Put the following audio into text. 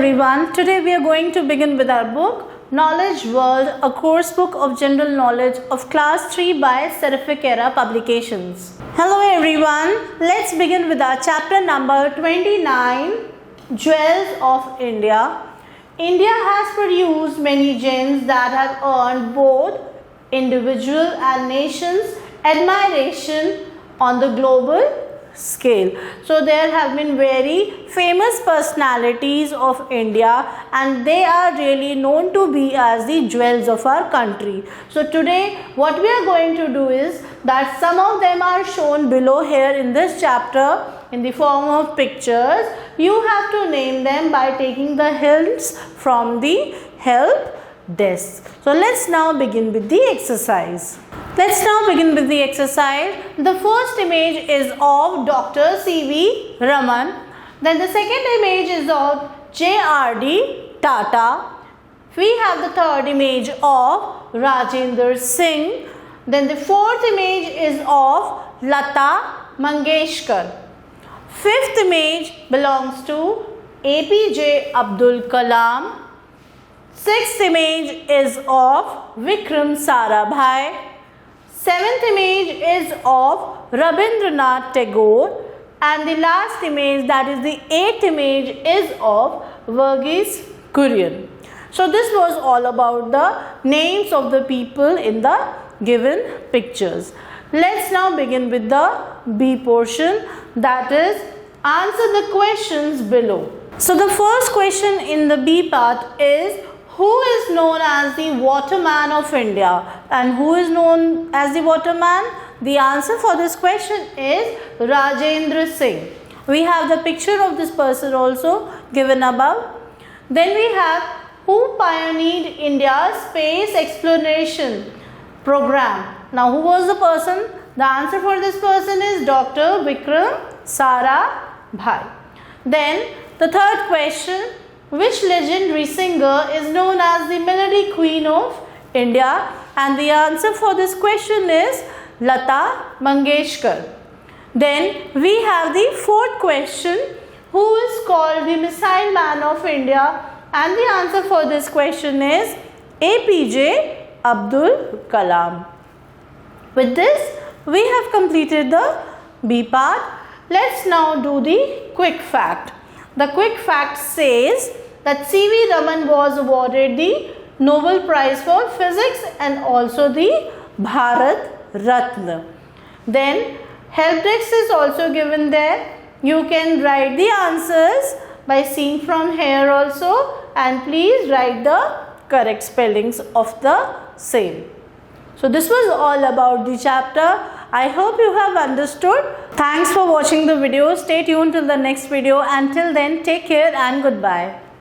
everyone. Today we are going to begin with our book Knowledge World, a course book of general knowledge of class 3 by Seraphic Era Publications. Hello everyone. Let's begin with our chapter number 29, Jewels of India. India has produced many gems that have earned both individual and nations admiration on the global scale. So there have been very famous personalities of India and they are really known to be as the jewels of our country. So today what we are going to do is that some of them are shown below here in this chapter in the form of pictures. You have to name them by taking the hints from the help desk. So let's now begin with the exercise. Let's now begin with the exercise. The first image is of Dr. C.V. Raman. Then the second image is of J.R.D. Tata. We have the third image of Rajendra Singh. Then the fourth image is of Lata Mangeshkar. Fifth image belongs to APJ Abdul Kalam. Sixth image is of Vikram Sarabhai. Seventh image is of Rabindranath Tagore, and the last image, that is the eighth image, is of Verghese Kurian. So this was all about the names of the people in the given pictures. Let's now begin with the B portion, that is answer the questions below. So the first question in the B part is, who is known as the waterman of India? And who is known as the waterman? The answer for this question is Rajendra Singh. We have the picture of this person also given above. Then we have who pioneered India's space exploration program. Now who was the person? The answer for this person is Dr. Vikram Sarabhai. Then the third question, which legendary singer is known as the Melody Queen of India? And the answer for this question is Lata Mangeshkar. Then we have the fourth question, who is called the Missile Man of India? And the answer for this question is APJ Abdul Kalam. With this, we have completed the B part. Let's now do the quick fact. The quick fact says that C.V. Raman was awarded the Nobel Prize for Physics and also the Bharat Ratna. Then help text is also given there. You can write the answers by seeing from here also, and please write the correct spellings of the same. So this was all about the chapter. I hope you have understood. Thanks for watching the video. Stay tuned till the next video. Until then, take care and goodbye.